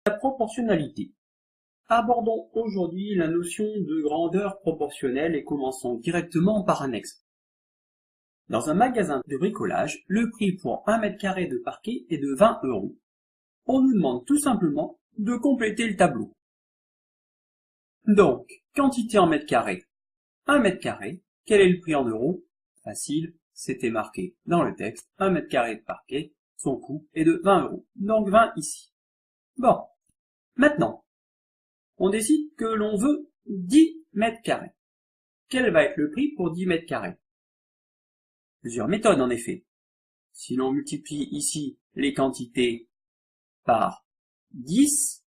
La proportionnalité. Abordons aujourd'hui la notion de grandeur proportionnelle et commençons directement par un exemple. Dans un magasin de bricolage, le prix pour 1 mètre carré de parquet est de 20 €. On nous demande tout simplement de compléter le tableau. Donc, quantité en mètres carrés. 1 mètre carré, quel est le prix en euros? Facile, c'était marqué dans le texte. 1 mètre carré de parquet, son coût est de 20 €. Donc 20 ici. Bon, maintenant, on décide que l'on veut 10 mètres carrés. Quel va être le prix pour 10 mètres carrés? Plusieurs méthodes en effet. Si l'on multiplie ici les quantités par 10,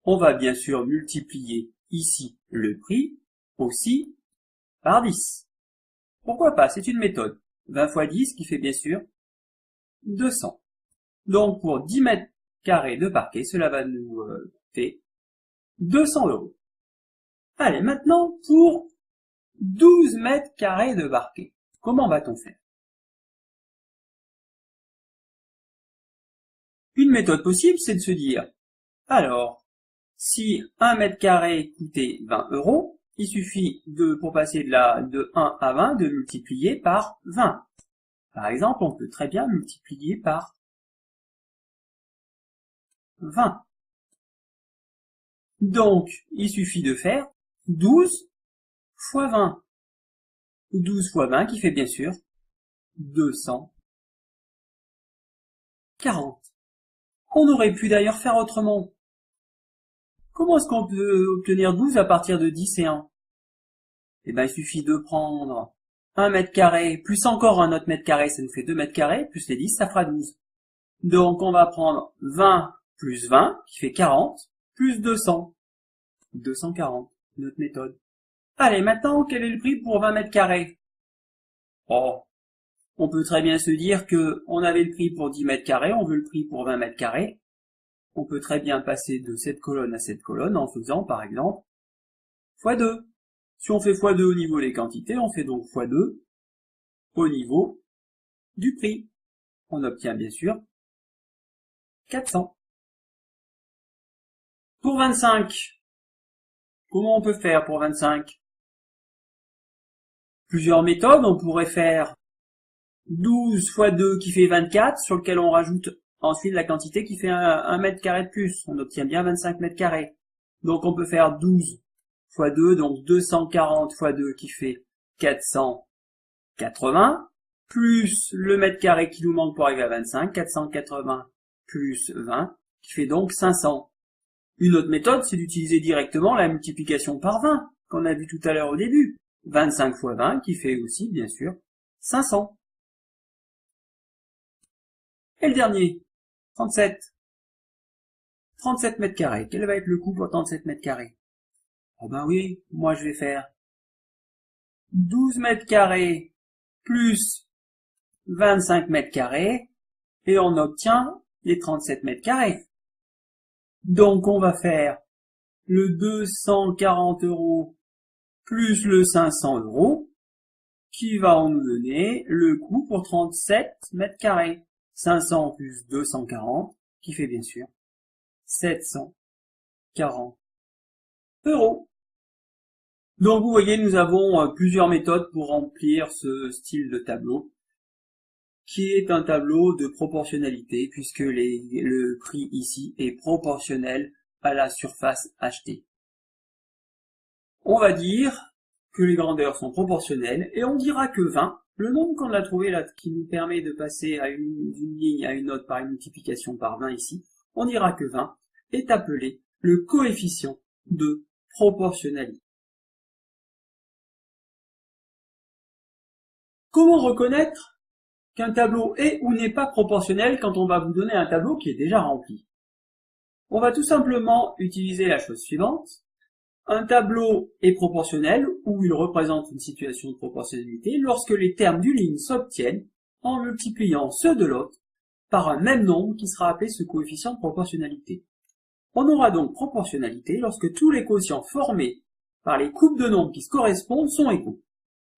on va bien sûr multiplier ici le prix aussi par 10. Pourquoi pas? C'est une méthode. 20 fois 10 qui fait bien sûr 200. Donc pour 10 mètres carrés de parquet, cela va nous coûter 200 €. Allez, maintenant pour 12 mètres carrés de parquet. Comment va-t-on faire? Une méthode possible, c'est de se dire, alors, si 1 mètre carré coûtait 20 €, il suffit pour passer de 1 à 20, de multiplier par 20. Par exemple, on peut très bien multiplier par 20. Donc, il suffit de faire 12 fois 20. 12 fois 20 qui fait bien sûr 240. On aurait pu d'ailleurs faire autrement. Comment est-ce qu'on peut obtenir 12 à partir de 10 et 1? Eh bien, il suffit de prendre 1 mètre carré, plus encore un autre mètre carré, ça nous fait 2 mètres carrés, plus les 10, ça fera 12. Donc, on va prendre 20 plus 20, qui fait 40, plus 200. 240, notre méthode. Allez, maintenant, quel est le prix pour 20 mètres carrés? Oh, on peut très bien se dire que on avait le prix pour 10 mètres carrés, on veut le prix pour 20 mètres carrés. On peut très bien passer de cette colonne à cette colonne en faisant, par exemple, x2. Si on fait x2 au niveau des quantités, on fait donc x2 au niveau du prix. On obtient bien sûr 400. Pour 25, comment on peut faire pour 25? Plusieurs méthodes, on pourrait faire 12 fois 2 qui fait 24, sur lequel on rajoute ensuite la quantité qui fait 1 mètre carré de plus. On obtient bien 25 mètres carrés. Donc on peut faire 12 fois 2, donc 240 fois 2 qui fait 480, plus le mètre carré qui nous manque pour arriver à 25, 480 plus 20, qui fait donc 500. Une autre méthode, c'est d'utiliser directement la multiplication par 20, qu'on a vu tout à l'heure au début. 25 fois 20, qui fait aussi, bien sûr, 500. Et le dernier, 37. 37 mètres carrés. Quel va être le coût pour 37 mètres carrés? Oh ben oui, moi je vais faire 12 mètres carrés plus 25 mètres carrés et on obtient les 37 mètres carrés. Donc on va faire le 240 € plus le 500 € qui va nous donner le coût pour 37 mètres carrés. 500 plus 240 qui fait bien sûr 740 €. Donc vous voyez, nous avons plusieurs méthodes pour remplir ce style de tableau, qui est un tableau de proportionnalité, puisque le prix ici est proportionnel à la surface achetée. On va dire que les grandeurs sont proportionnelles, et on dira que 20, le nombre qu'on a trouvé là, qui nous permet de passer d'une ligne à une autre par une multiplication par 20 ici, on dira que 20 est appelé le coefficient de proportionnalité. Comment reconnaître qu'un tableau est ou n'est pas proportionnel quand on va vous donner un tableau qui est déjà rempli? On va tout simplement utiliser la chose suivante. Un tableau est proportionnel ou il représente une situation de proportionnalité lorsque les termes d'une ligne s'obtiennent en multipliant ceux de l'autre par un même nombre qui sera appelé ce coefficient de proportionnalité. On aura donc proportionnalité lorsque tous les quotients formés par les couples de nombres qui se correspondent sont égaux.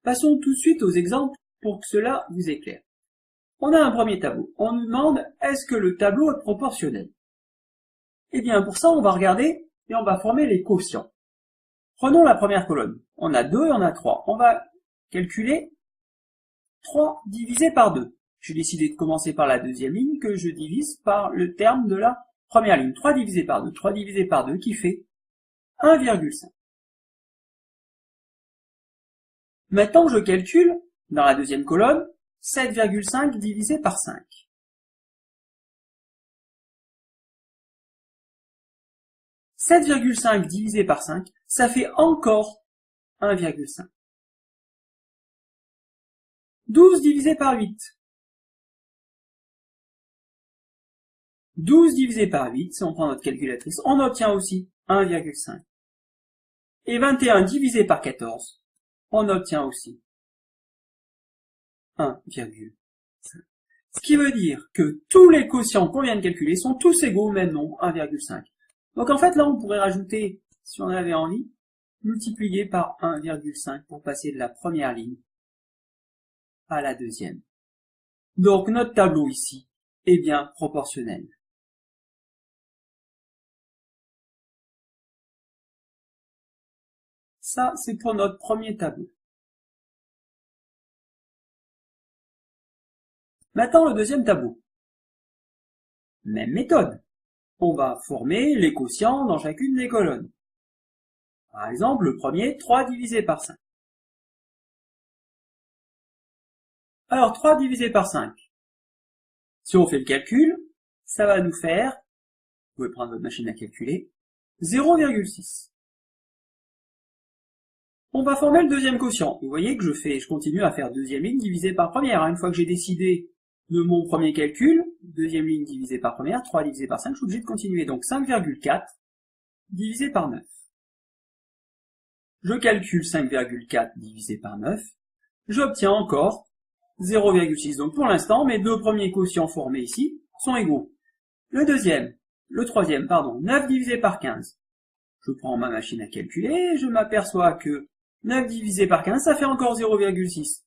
Passons tout de suite aux exemples pour que cela vous éclaire. On a un premier tableau. On nous demande, est-ce que le tableau est proportionnel? Eh bien, pour ça, on va regarder et on va former les quotients. Prenons la première colonne. On a 2 et on a 3. On va calculer 3 divisé par 2. J'ai décidé de commencer par la deuxième ligne que je divise par le terme de la première ligne. 3 divisé par 2. 3 divisé par 2 qui fait 1,5. Maintenant, je calcule, dans la deuxième colonne, 7,5 divisé par 5. 7,5 divisé par 5, ça fait encore 1,5. 12 divisé par 8. 12 divisé par 8, si on prend notre calculatrice, on obtient aussi 1,5. Et 21 divisé par 14, on obtient aussi 1,5. Ce qui veut dire que tous les quotients qu'on vient de calculer sont tous égaux au même nombre, 1,5. Donc en fait là on pourrait rajouter, si on avait envie, multiplier par 1,5 pour passer de la première ligne à la deuxième. Donc notre tableau ici est bien proportionnel. Ça, c'est pour notre premier tableau. Maintenant, le deuxième tableau. Même méthode. On va former les quotients dans chacune des colonnes. Par exemple, le premier, 3 divisé par 5. Alors, 3 divisé par 5. Si on fait le calcul, ça va nous faire, vous pouvez prendre votre machine à calculer, 0,6. On va former le deuxième quotient. Vous voyez que je continue à faire deuxième ligne divisée par première. Une fois que j'ai décidé de mon premier calcul, deuxième ligne divisée par première, 3 divisé par 5, je suis obligé de continuer. Donc 5,4 divisé par 9. Je calcule 5,4 divisé par 9. J'obtiens encore 0,6. Donc pour l'instant, mes deux premiers quotients formés ici sont égaux. Le troisième, 9 divisé par 15. Je prends ma machine à calculer et je m'aperçois que 9 divisé par 15, ça fait encore 0,6.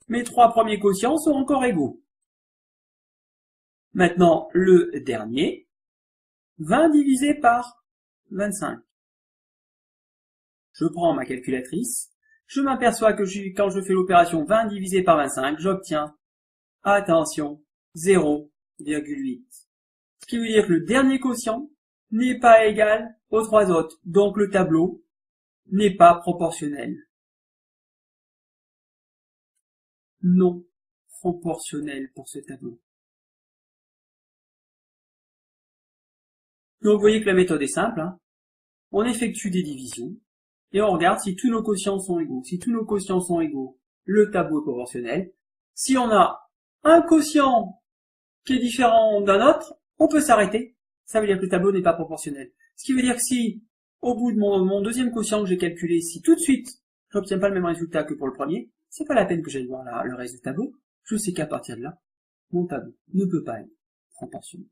Mes trois premiers quotients sont encore égaux. Maintenant, le dernier, 20 divisé par 25. Je prends ma calculatrice, je m'aperçois que quand je fais l'opération 20 divisé par 25, j'obtiens, attention, 0,8. Ce qui veut dire que le dernier quotient n'est pas égal aux trois autres, donc le tableau n'est pas proportionnel. Non proportionnel pour ce tableau. Donc vous voyez que la méthode est simple, hein. On effectue des divisions et on regarde si tous nos quotients sont égaux. Si tous nos quotients sont égaux, le tableau est proportionnel. Si on a un quotient qui est différent d'un autre, on peut s'arrêter. Ça veut dire que le tableau n'est pas proportionnel. Ce qui veut dire que si, au bout de mon deuxième quotient que j'ai calculé, si tout de suite, j'obtiens pas le même résultat que pour le premier, c'est pas la peine que j'aille voir le reste du tableau. Je sais qu'à partir de là, mon tableau ne peut pas être proportionnel.